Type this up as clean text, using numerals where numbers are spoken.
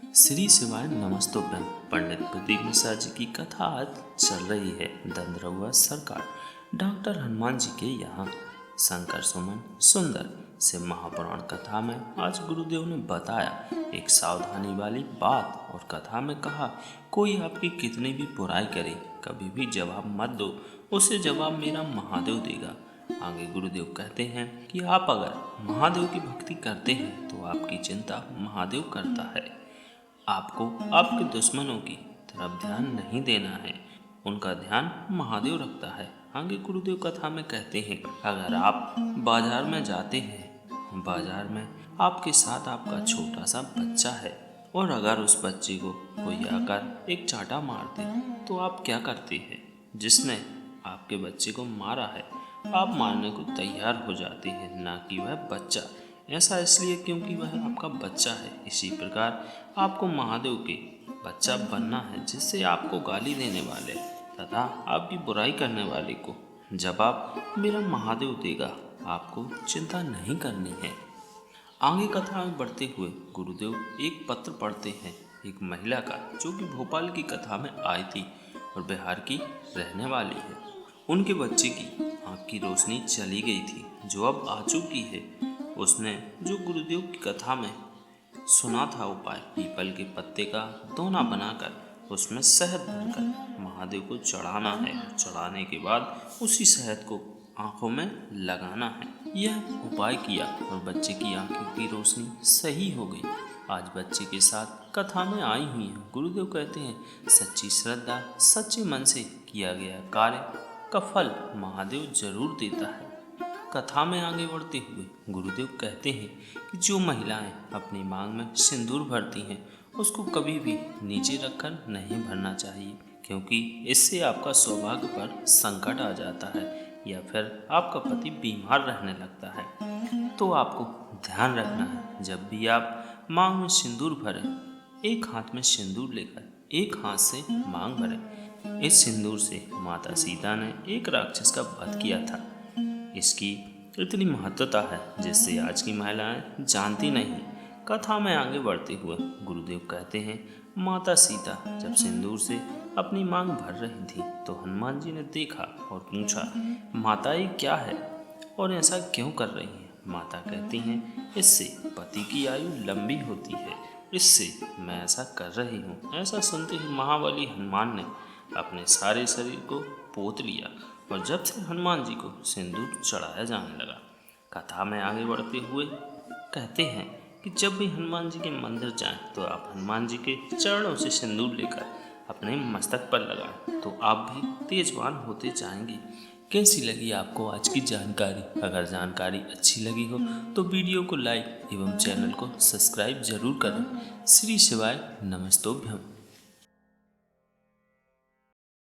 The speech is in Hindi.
श्री शिवाय नमस्तोभ्यम। पंडित प्रदीप मिश्रा जी की कथा आज चल रही है दंदरौआ सरकार डॉक्टर हनुमान जी के यहाँ। शंकर सुमन सुंदर से महापुराण कथा में आज गुरुदेव ने बताया एक सावधानी वाली बात और कथा में कहा, कोई आपकी कितनी भी बुराई करे कभी भी जवाब मत दो, उसे जवाब मेरा महादेव देगा। आगे गुरुदेव कहते हैं कि आप अगर महादेव की भक्ति करते हैं तो आपकी चिंता महादेव करता है। आपको आपके दुश्मनों की तरफ ध्यान नहीं देना है, उनका ध्यान महादेव रखता है। आगे गुरुदेव कथा में कहते हैं, अगर आप बाजार में जाते हैं, बाजार में आपके साथ आपका छोटा सा बच्चा है और अगर उस बच्चे को कोई आकर एक चांटा मार दे तो आप क्या करते हैं? जिसने आपके बच्चे को मारा है आप मारने को तैयार हो जाते हैं, ना कि वह बच्चा। ऐसा इसलिए क्योंकि वह आपका बच्चा है। इसी प्रकार आपको महादेव के बच्चा बनना है, जिससे आपको गाली देने वाले तथा आपकी बुराई करने वाले को जवाब मेरा महादेव देगा। आपको चिंता नहीं करनी है। आगे कथा में बढ़ते हुए गुरुदेव एक पत्र पढ़ते हैं एक महिला का, जो कि भोपाल की कथा में आई थी और बिहार की रहने वाली है। उनके बच्चे की आँख की रोशनी चली गई थी, जो अब आ चुकी है। उसने जो गुरुदेव की कथा में सुना था उपाय, पीपल के पत्ते का दोना बनाकर उसमें शहद भरकर महादेव को चढ़ाना है। चढ़ाने के बाद उसी शहद को आंखों में लगाना है। यह उपाय किया और बच्चे की आंखों की रोशनी सही हो गई। आज बच्चे के साथ कथा में आई हुई है। गुरुदेव कहते हैं, सच्ची श्रद्धा सच्चे मन से किया गया कार्य का फल महादेव जरूर देता है। कथा में आगे बढ़ते हुए गुरुदेव कहते हैं कि जो महिलाएं अपनी मांग में सिंदूर भरती हैं उसको कभी भी नीचे रखकर नहीं भरना चाहिए, क्योंकि इससे आपका सौभाग्य पर संकट आ जाता है या फिर आपका पति बीमार रहने लगता है। तो आपको ध्यान रखना है, जब भी आप मांग में सिंदूर भरें, एक हाथ में सिंदूर लेकर एक हाथ से मांग भरें। इस सिंदूर से माता सीता ने एक राक्षस का वध किया था। इसकी इतनी महत्वता है जिससे आज की महिलाएं जानती नहीं। कथा में आगे बढ़ते हुए गुरुदेव कहते हैं, माता सीता जब सिंदूर से अपनी मांग भर रही थी तो हनुमान जी ने देखा और पूछा, माता ये क्या है और ऐसा क्यों कर रही है? माता कहती हैं, इससे पति की आयु लंबी होती है, इससे मैं ऐसा कर रही हूँ। ऐसा सुनते ही महाबली हनुमान ने अपने सारे शरीर को पोत लिया और जब से हनुमान जी को सिंदूर चढ़ाया जाने लगा। कथा में आगे बढ़ते हुए कहते हैं कि जब भी हनुमान जी के मंदिर जाएं तो आप हनुमान जी के चरणों से सिंदूर लेकर अपने मस्तक पर लगाएं, तो आप भी तेजवान होते जाएंगे। कैसी लगी आपको आज की जानकारी? अगर जानकारी अच्छी लगी हो तो वीडियो को लाइक एवं चैनल को सब्सक्राइब जरूर करें। श्री शिवाय नमस्तोभ्यम।